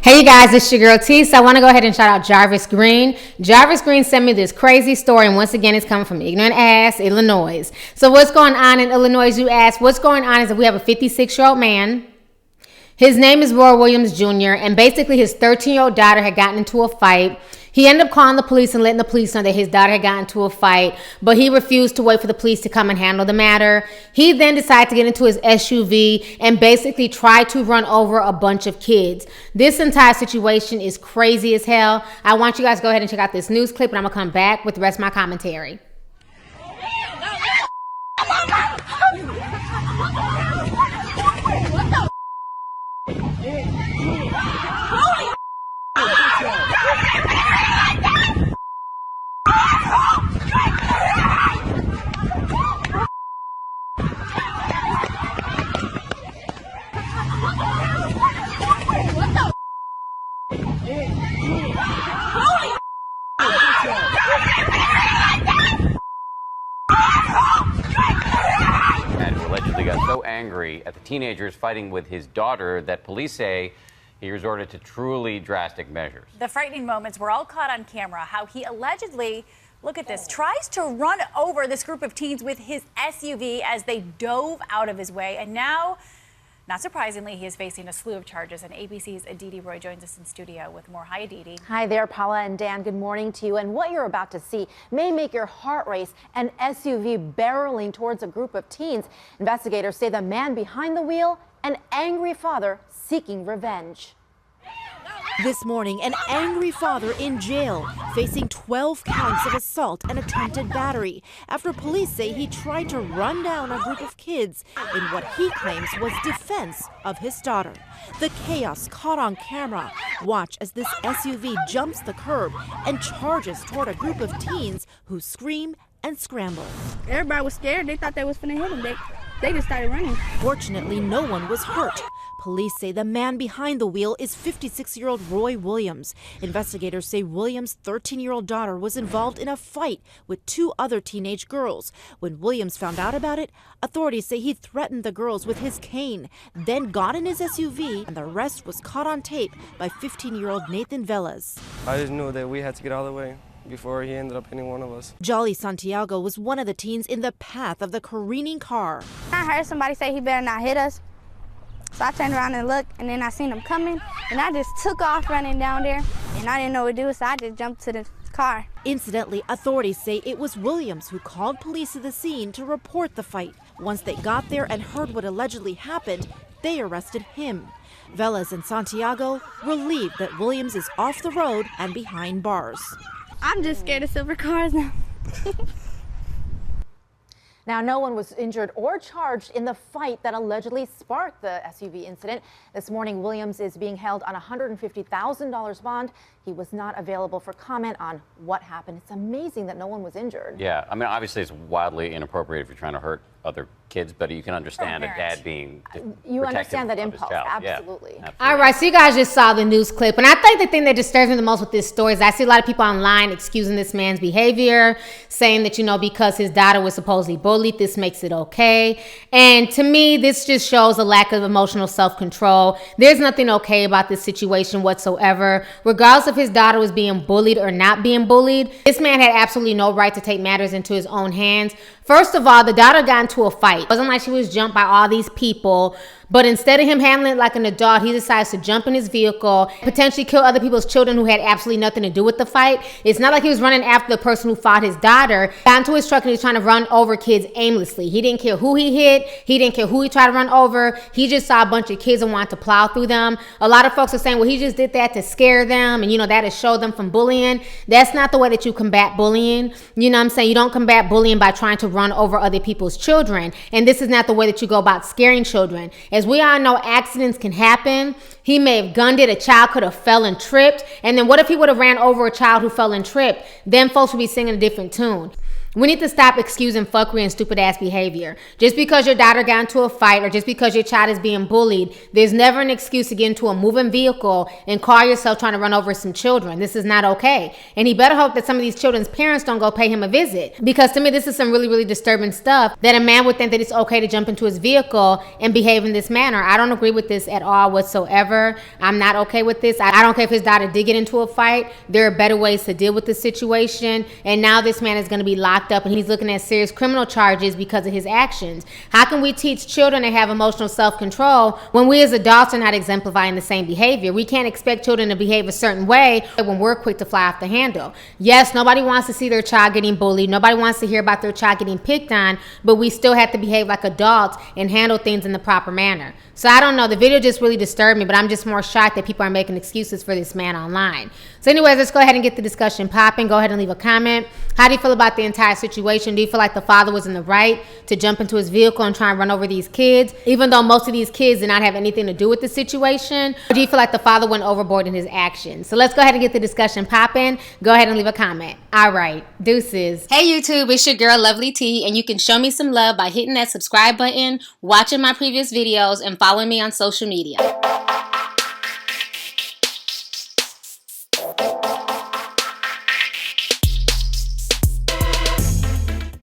Hey you guys, it's your girl T. So I want to go ahead and shout out Jarvis Green. Jarvis Green sent me this crazy story, and once again, it's coming from ignorant ass Illinois. So what's going on in Illinois, you ask? What's going on is that we have a 56-year-old man. His name is Roy Williams Jr., and basically his 13-year-old daughter had gotten into a fight. He ended up calling the police and letting the police know that his daughter had gotten into a fight, but he refused to wait for the police to come and handle the matter. He then decided to get into his SUV and basically try to run over a bunch of kids. This entire situation is crazy as hell. I want you guys to go ahead and check out this news clip, and I'm going to come back with the rest of my commentary. Who allegedly got so angry at the teenagers fighting with his daughter that police say he resorted to truly drastic measures. The frightening moments were all caught on camera, how he allegedly, look at this, tries to run over this group of teens with his SUV as they dove out of his way. And now, not surprisingly, he is facing a slew of charges. And ABC's Aditi Roy joins us in studio with more. Hi, Aditi. Hi there, Paula and Dan. Good morning to you. And what you're about to see may make your heart race. An SUV barreling towards a group of teens. Investigators say the man behind the wheel, an angry father seeking revenge. This morning, an angry father in jail, facing 12 counts of assault and attempted battery after police say he tried to run down a group of kids in what he claims was defense of his daughter. The chaos caught on camera. Watch as this SUV jumps the curb and charges toward a group of teens who scream and scramble. Everybody was scared. They thought they was finna hit them. They just started running. Fortunately, no one was hurt. Police say the man behind the wheel is 56-year-old Roy Williams. Investigators say Williams' 13-year-old daughter was involved in a fight with two other teenage girls. When Williams found out about it, authorities say he threatened the girls with his cane, then got in his SUV, and the rest was caught on tape by 15-year-old Nathan Velez. I just knew that we had to get out of the way before he ended up hitting one of us. Jolly Santiago was one of the teens in the path of the careening car. I heard somebody say he better not hit us. So I turned around and looked, and then I seen him coming, and I just took off running down there, and I didn't know what to do, so I just jumped to the car. Incidentally, authorities say it was Williams who called police to the scene to report the fight. Once they got there and heard what allegedly happened, they arrested him. Velez and Santiago relieved that Williams is off the road and behind bars. I'm just scared of silver cars now. Now, no one was injured or charged in the fight that allegedly sparked the SUV incident. This morning, Williams is being held on a $150,000 bond. He was not available for comment on what happened. It's amazing that no one was injured. Yeah, I mean, obviously it's wildly inappropriate if you're trying to hurt other kids, but you can understand a dad being You understand that of his impulse, child. absolutely. Yeah, All right, so you guys just saw the news clip, and I think the thing that disturbs me the most with this story is I see a lot of people online excusing this man's behavior, saying that, you know, because his daughter was supposedly bullied, this makes it okay. And to me, this just shows a lack of emotional self-control. There's nothing okay about this situation whatsoever. Regardless if his daughter was being bullied or not being bullied, this man had absolutely no right to take matters into his own hands. First of all, the daughter got into a fight. It wasn't like she was jumped by all these people. But instead of him handling it like an adult, he decides to jump in his vehicle, potentially kill other people's children who had absolutely nothing to do with the fight. It's not like he was running after the person who fought his daughter. Got into his truck and he was trying to run over kids aimlessly. He didn't care who he hit. He didn't care who he tried to run over. He just saw a bunch of kids and wanted to plow through them. A lot of folks are saying, well, he just did that to scare them and, you know, that to show them from bullying. That's not the way that you combat bullying. You know what I'm saying? You don't combat bullying by trying to run over other people's children. And this is not the way that you go about scaring children. As we all know, accidents can happen. He may have gunned it. A child could have fell and tripped. And then what if he would have ran over a child who fell and tripped? Then folks would be singing a different tune. We need to stop excusing fuckery and stupid ass behavior. Just because your daughter got into a fight or just because your child is being bullied, there's never an excuse to get into a moving vehicle and call yourself trying to run over some children. This is not okay. And he better hope that some of these children's parents don't go pay him a visit. Because to me, this is some really, really disturbing stuff that a man would think that it's okay to jump into his vehicle and behave in this manner. I don't agree with this at all whatsoever. I'm not okay with this. I don't care if his daughter did get into a fight. There are better ways to deal with the situation. And now this man is going to be locked up and he's looking at serious criminal charges because of his actions. How can we teach children to have emotional self-control when we as adults are not exemplifying the same behavior? We can't expect children to behave a certain way when we're quick to fly off the handle. Yes, nobody wants to see their child getting bullied. Nobody wants to hear about their child getting picked on, but we still have to behave like adults and handle things in the proper manner. So I don't know. The video just really disturbed me, but I'm just more shocked that people are making excuses for this man online. So anyways, let's go ahead and get the discussion popping. Go ahead and leave a comment. How do you feel about the entire situation? Do you feel like the father was in the right to jump into his vehicle and try and run over these kids, even though most of these kids did not have anything to do with the situation? Or do you feel like the father went overboard in his actions? So let's go ahead and get the discussion popping. Go ahead and leave a comment. All right, deuces. Hey YouTube, it's your girl Lovely T, and you can show me some love by hitting that subscribe button, watching my previous videos, and following me on social media.